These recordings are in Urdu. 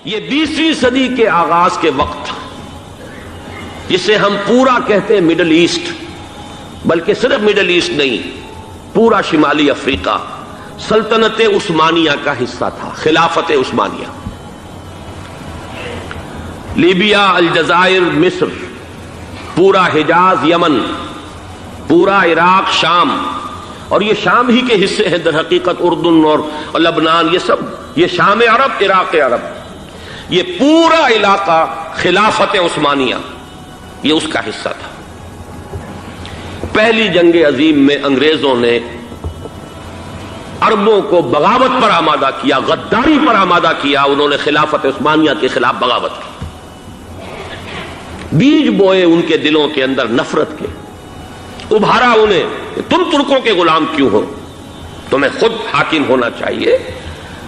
یہ 20ویں صدی کے آغاز کے وقت جسے ہم پورا کہتے ہیں مڈل ایسٹ، بلکہ صرف مڈل ایسٹ نہیں، پورا شمالی افریقہ سلطنت عثمانیہ کا حصہ تھا، خلافت عثمانیہ۔ لیبیا، الجزائر، مصر، پورا حجاز، یمن، پورا عراق، شام، اور یہ شام ہی کے حصے ہیں در حقیقت، اردن اور لبنان، یہ شام عرب، عراق عرب، یہ پورا علاقہ خلافت عثمانیہ یہ اس کا حصہ تھا۔ پہلی جنگ عظیم میں انگریزوں نے عربوں کو بغاوت پر آمادہ کیا، غداری پر آمادہ کیا، انہوں نے خلافت عثمانیہ کے خلاف بغاوت کی، بیج بوئے ان کے دلوں کے اندر نفرت کے، ابھارا انہیں کہ تم ترکوں کے غلام کیوں ہو، تمہیں خود حاکم ہونا چاہیے،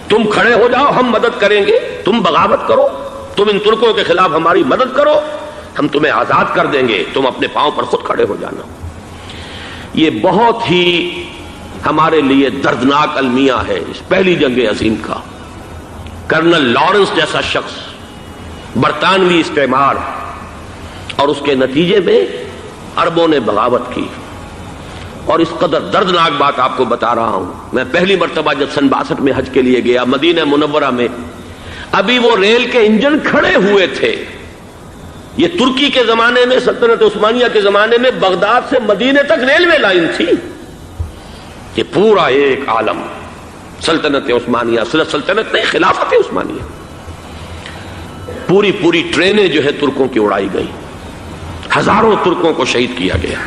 تم کھڑے ہو جاؤ، ہم مدد کریں گے، تم بغاوت کرو، تم ان ترکوں کے خلاف ہماری مدد کرو، ہم تمہیں آزاد کر دیں گے، تم اپنے پاؤں پر خود کھڑے ہو جانا۔ یہ بہت ہی ہمارے لیے دردناک المیہ ہے اس پہلی جنگ عظیم کا۔ کرنل لارنس جیسا شخص، برطانوی استعمار، اور اس کے نتیجے میں عربوں نے بغاوت کی۔ اور اس قدر دردناک بات آپ کو بتا رہا ہوں، میں پہلی مرتبہ جب سن 62 میں حج کے لیے گیا مدینہ منورہ میں، ابھی وہ ریل کے انجن کھڑے ہوئے تھے۔ یہ ترکی کے زمانے میں، سلطنت عثمانیہ کے زمانے میں بغداد سے مدینے تک ریلوے لائن تھی۔ یہ پورا ایک عالم سلطنت عثمانیہ، صرف سلطنت نہیں، خلافت عثمانیہ، پوری ٹرینیں جو ہے ترکوں کی اڑائی گئی، ہزاروں ترکوں کو شہید کیا گیا،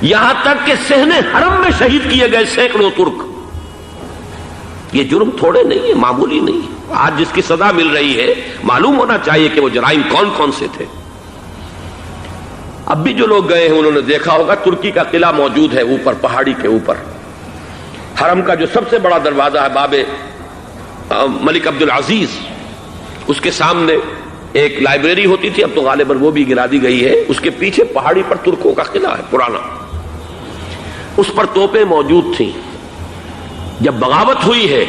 یہاں تک کہ صحن حرم میں شہید کیے گئے سینکڑوں ترک۔ یہ جرم تھوڑے نہیں ہے، معمولی نہیں ہے۔ آج جس کی سزا مل رہی ہے، معلوم ہونا چاہیے کہ وہ جرائم کون کون سے تھے۔ اب بھی جو لوگ گئے ہیں انہوں نے دیکھا ہوگا، ترکی کا قلعہ موجود ہے اوپر پہاڑی کے اوپر، حرم کا جو سب سے بڑا دروازہ ہے باب ملک عبدالعزیز، اس کے سامنے ایک لائبریری ہوتی تھی، اب تو غالباً وہ بھی گرا دی گئی ہے، اس کے پیچھے پہاڑی پر ترکوں کا قلعہ ہے پرانا، اس پر توپیں موجود تھیں۔ جب بغاوت ہوئی ہے،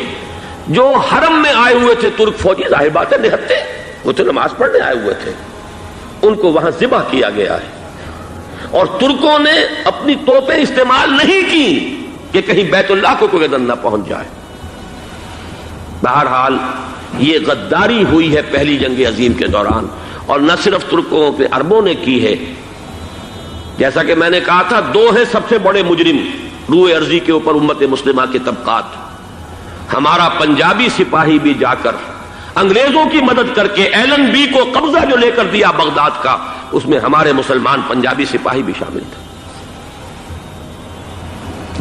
جو حرم میں آئے ہوئے تھے ترک فوجی، ظاہر بات ہے نہتے، وہ تو نماز پڑھنے آئے ہوئے تھے، ان کو وہاں ذبح کیا گیا ہے، اور ترکوں نے اپنی توپیں استعمال نہیں کی کہ کہیں بیت اللہ کو کوئی گدن نہ پہنچ جائے۔ بہرحال یہ غداری ہوئی ہے پہلی جنگ عظیم کے دوران، اور نہ صرف ترکوں پہ عربوں نے کی ہے۔ جیسا کہ میں نے کہا تھا، دو ہیں سب سے بڑے مجرم روئے ارضی کے اوپر امت مسلمہ کے طبقات۔ ہمارا پنجابی سپاہی بھی جا کر انگریزوں کی مدد کر کے ایلن بی کو قبضہ جو لے کر دیا بغداد کا، اس میں ہمارے مسلمان پنجابی سپاہی بھی شامل تھے۔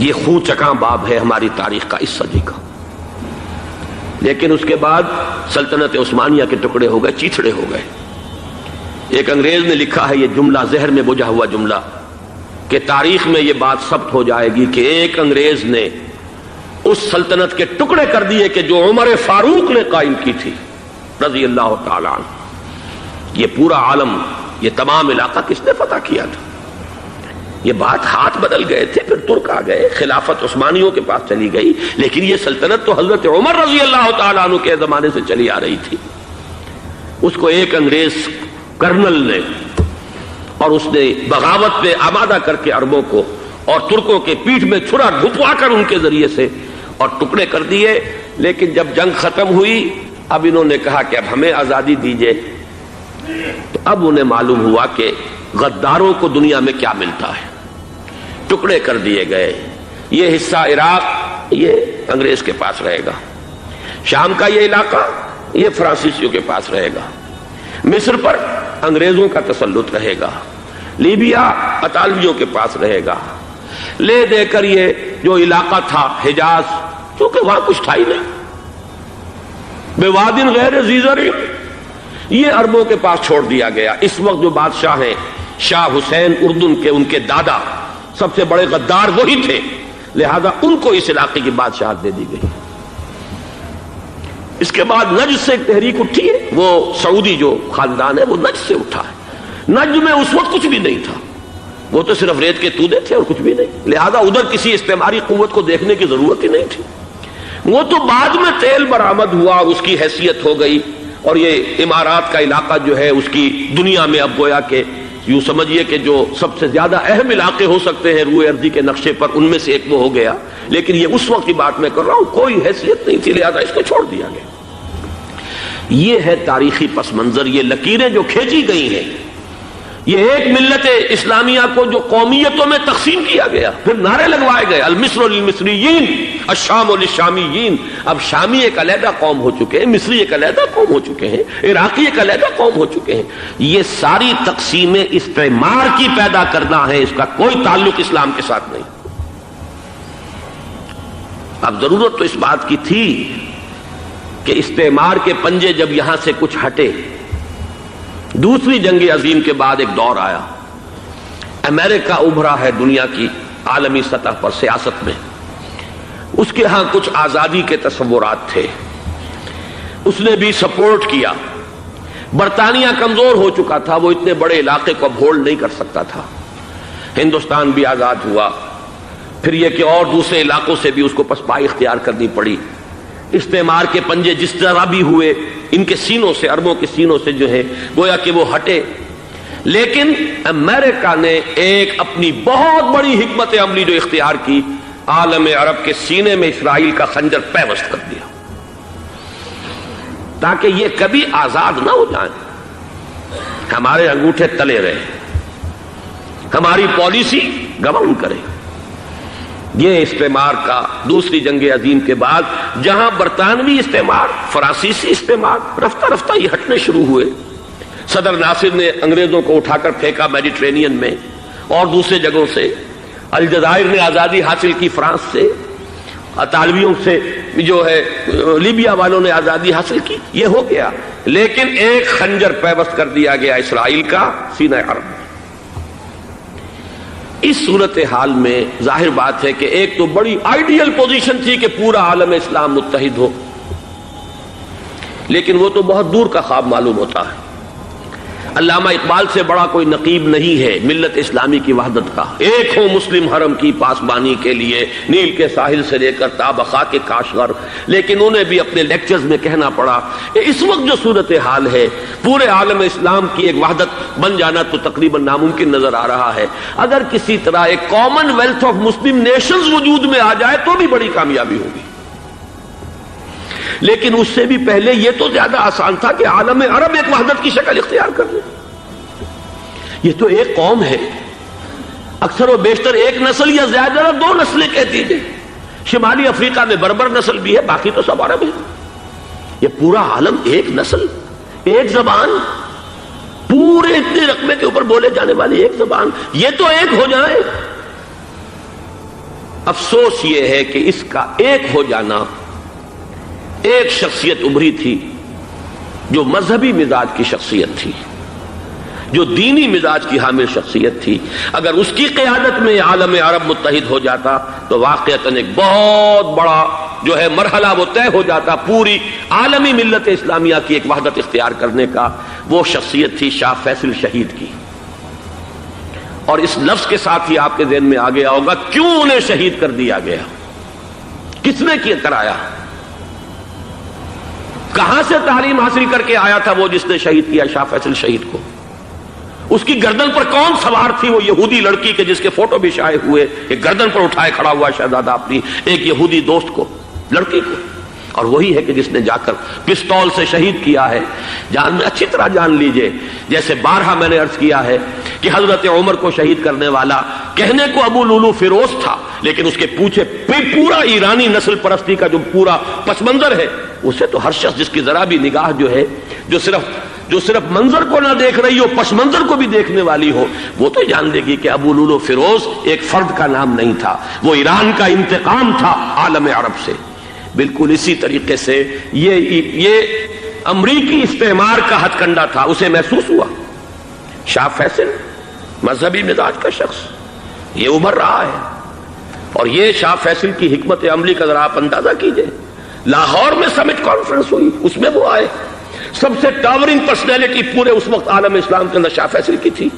یہ خون چکاں باب ہے ہماری تاریخ کا اس صدی کا۔ لیکن اس کے بعد سلطنت عثمانیہ کے ٹکڑے ہو گئے، چیتھڑے ہو گئے۔ ایک انگریز نے لکھا ہے یہ جملہ، زہر میں بجھا ہوا جملہ، کہ تاریخ میں یہ بات ثبت ہو جائے گی کہ ایک انگریز نے اس سلطنت کے ٹکڑے کر دیے کہ جو عمر فاروق نے قائم کی تھی رضی اللہ تعالیٰ عنہ۔ یہ پورا عالم، یہ تمام علاقہ کس نے فتح کیا تھا؟ یہ بات ہاتھ بدل گئے تھے، پھر ترک آ گئے، خلافت عثمانیوں کے پاس چلی گئی، لیکن یہ سلطنت تو حضرت عمر رضی اللہ تعالیٰ عنہ کے زمانے سے چلی آ رہی تھی۔ اس کو ایک انگریز کرنل نے، اور اس نے بغاوت پہ آمادہ کر کے عربوں کو اور ترکوں کے پیٹھ میں چھرا گھپوا کر ان کے ذریعے سے اور ٹکڑے کر دیے۔ لیکن جب جنگ ختم ہوئی، اب انہوں نے کہا کہ اب ہمیں آزادی دیجیے، تو اب انہیں معلوم ہوا کہ غداروں کو دنیا میں کیا ملتا ہے۔ ٹکڑے کر دیے گئے، یہ حصہ عراق یہ انگریز کے پاس رہے گا، شام کا یہ علاقہ یہ فرانسیسیوں کے پاس رہے گا، مصر پر انگریزوں کا تسلط رہے گا، لیبیا اطالویوں کے پاس رہے گا، لے دے کر یہ جو علاقہ تھا حجاز، کیونکہ وہاں کچھ تھا ہی نہیں، بوادن غیر ذی زرع، یہ عربوں کے پاس چھوڑ دیا گیا۔ اس وقت جو بادشاہ ہیں شاہ حسین اردن کے، ان کے دادا سب سے بڑے غدار وہی تھے، لہذا ان کو اس علاقے کی بادشاہت دے دی گئی۔ اس کے بعد نجد سے ایک تحریک اٹھی ہے، وہ سعودی جو خاندان ہے وہ نجد سے اٹھا ہے۔ نجد میں اس وقت کچھ بھی نہیں تھا، وہ تو صرف ریت کے تودے تھے اور کچھ بھی نہیں، لہذا ادھر کسی استعماری قوت کو دیکھنے کی ضرورت ہی نہیں تھی۔ وہ تو بعد میں تیل برآمد ہوا، اس کی حیثیت ہو گئی، اور یہ امارات کا علاقہ جو ہے اس کی دنیا میں اب گویا کہ یوں سمجھیے کہ جو سب سے زیادہ اہم علاقے ہو سکتے ہیں روئے ارضی کے نقشے پر، ان میں سے ایک وہ ہو گیا. لیکن یہ اس وقت کی بات میں کر رہا ہوں، کوئی حیثیت نہیں تھی، لہذا اس کو چھوڑ دیا گیا. یہ ہے تاریخی پس منظر، یہ لکیریں جو کھینچی گئی ہیں. یہ ایک ملت اسلامیہ کو جو قومیتوں میں تقسیم کیا گیا، پھر نعرے لگوائے گئے المصر للمصریین الشام للشامیین. اب شامی ایک علیحدہ قوم ہو چکے ہیں، مصری ایک علیحدہ قوم ہو چکے ہیں، عراقی ایک علیحدہ قوم ہو چکے ہیں. یہ ساری تقسیمیں استعمار کی پیدا کرنا ہے، اس کا کوئی تعلق اسلام کے ساتھ نہیں. اب ضرورت تو اس بات کی تھی کہ استعمار کے پنجے جب یہاں سے کچھ ہٹے، دوسری جنگ عظیم کے بعد ایک دور آیا، امریکہ ابھرا ہے دنیا کی عالمی سطح پر سیاست میں. اس کے ہاں کچھ آزادی کے تصورات تھے، اس نے بھی سپورٹ کیا. برطانیہ کمزور ہو چکا تھا، وہ اتنے بڑے علاقے کو اب ہولڈ نہیں کر سکتا تھا. ہندوستان بھی آزاد ہوا، پھر یہ کہ اور دوسرے علاقوں سے بھی اس کو پسپائی اختیار کرنی پڑی. استعمار کے پنجے جس طرح بھی ہوئے، ان کے سینوں سے، عربوں کے سینوں سے جو ہے گویا کہ وہ ہٹے. لیکن امریکہ نے ایک اپنی بہت بڑی حکمت عملی جو اختیار کی، عالم عرب کے سینے میں اسرائیل کا خنجر پیوست کر دیا تاکہ یہ کبھی آزاد نہ ہو جائیں، ہمارے انگوٹھے تلے رہے، ہماری پالیسی گورن کرے. یہ استعمار کا دوسری جنگ عظیم کے بعد جہاں برطانوی استعمار، فرانسیسی استعمار رفتہ رفتہ یہ ہٹنے شروع ہوئے. صدر ناصر نے انگریزوں کو اٹھا کر پھینکا میڈیٹرینین میں اور دوسرے جگہوں سے. الجزائر نے آزادی حاصل کی فرانس سے، اطالویوں سے جو ہے لیبیا والوں نے آزادی حاصل کی. یہ ہو گیا، لیکن ایک خنجر پیوست کر دیا گیا اسرائیل کا سینہ عرب میں. اس صورتحال میں ظاہر بات ہے کہ ایک تو بڑی آئیڈیل پوزیشن تھی کہ پورا عالم اسلام متحد ہو، لیکن وہ تو بہت دور کا خواب معلوم ہوتا ہے. علامہ اقبال سے بڑا کوئی نقیب نہیں ہے ملت اسلامی کی وحدت کا. ایک ہو مسلم حرم کی پاسبانی کے لیے، نیل کے ساحل سے لے کر تا بخاک کاشغر. لیکن انہیں بھی اپنے لیکچرز میں کہنا پڑا کہ اس وقت جو صورتحال ہے، پورے عالم اسلام کی ایک وحدت بن جانا تو تقریباً ناممکن نظر آ رہا ہے. اگر کسی طرح ایک common wealth of Muslim nations وجود میں آ جائے تو بھی بڑی کامیابی ہوگی. لیکن اس سے بھی پہلے یہ تو زیادہ آسان تھا کہ عالم عرب ایک وحدت کی شکل اختیار کر لے. یہ تو ایک قوم ہے، اکثر و بیشتر ایک نسل یا زیادہ دو نسلیں کہہ دیجیے. شمالی افریقہ میں بربر نسل بھی ہے، باقی تو سب عرب ہے. یہ پورا عالم ایک نسل، ایک زبان، پورے اتنے رقبے کے اوپر بولے جانے والی ایک زبان، یہ تو ایک ہو جائے. افسوس یہ ہے کہ اس کا ایک ہو جانا، ایک شخصیت ابھری تھی جو مذہبی مزاج کی شخصیت تھی، جو دینی مزاج کی حامل شخصیت تھی. اگر اس کی قیادت میں عالم عرب متحد ہو جاتا تو واقعتاً ایک بہت بڑا جو ہے مرحلہ وہ طے ہو جاتا پوری عالمی ملت اسلامیہ کی ایک وحدت اختیار کرنے کا. وہ شخصیت تھی شاہ فیصل شہید کی. اور اس لفظ کے ساتھ ہی آپ کے ذہن میں آ گیا ہوگا کیوں انہیں شہید کر دیا گیا، کس نے کیا کرایا، کہاں سے تعلیم حاصل کر کے آیا تھا وہ جس نے شہید کیا شاہ فیصل شہید کو. اس کی گردن پر کون سوار تھی، وہ یہودی لڑکی کے جس کے فوٹو بھی شائع ہوئے، ایک گردن پر اٹھائے کھڑا ہوا شہزادہ اپنی ایک یہودی دوست کو، لڑکی کو. اور وہی ہے کہ جس نے جا کر پستول سے شہید کیا ہے. جان میں اچھی طرح جان لیجئے، جیسے بارہا میں نے عرض کیا ہے کہ حضرت عمر کو شہید کرنے والا کہنے کو ابو لولو فیروز تھا، لیکن اس کے پیچھے پورا ایرانی نسل پرستی کا جو پورا پس منظر ہے، اسے تو ہر شخص جس کی ذرا بھی نگاہ جو ہے جو صرف منظر کو نہ دیکھ رہی ہو، پس منظر کو بھی دیکھنے والی ہو، وہ تو جان لے گی کہ ابو لولو فیروز ایک فرد کا نام نہیں تھا، وہ ایران کا انتقام تھا عالم عرب سے. بالکل اسی طریقے سے یہ امریکی استعمار کا ہتھ کنڈا تھا، اسے محسوس ہوا. شاہ فیصل مذہبی مزاج کا شخص یہ ابھر رہا ہے، اور یہ شاہ فیصل کی حکمت عملی کا ذرا آپ اندازہ کیجئے. لاہور میں سمٹ کانفرنس ہوئی، اس میں وہ آئے، سب سے ٹاورنگ پرسنالٹی پورے اس وقت عالم اسلام کے اندر شاہ فیصل کی تھی.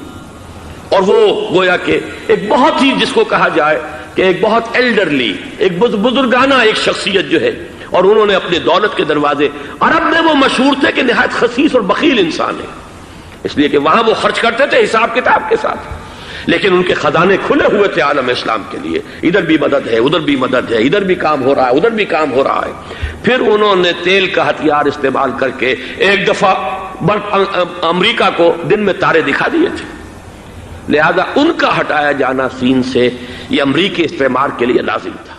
اور وہ گویا کہ ایک بہت ہی جس کو کہا جائے کہ ایک بہت ایلڈرلی، ایک بزرگانہ ایک شخصیت جو ہے، اور انہوں نے اپنی دولت کے دروازے، عرب میں وہ مشہور تھے کہ نہایت خسیس اور بخیل انسان ہے، اس لیے کہ وہاں وہ خرچ کرتے تھے حساب کتاب کے ساتھ، لیکن ان کے خزانے کھلے ہوئے تھے عالم اسلام کے لیے، ادھر بھی مدد ہے، ادھر بھی مدد ہے، ادھر بھی کام ہو رہا ہے، ادھر بھی کام ہو رہا ہے۔ پھر انہوں نے تیل کا ہتھیار استعمال کر کے ایک دفعہ امریکہ کو دن میں تارے دکھا دیے تھے، لہذا ان کا ہٹایا جانا سین سے یہ امریکی استعمار کے لیے لازم تھا۔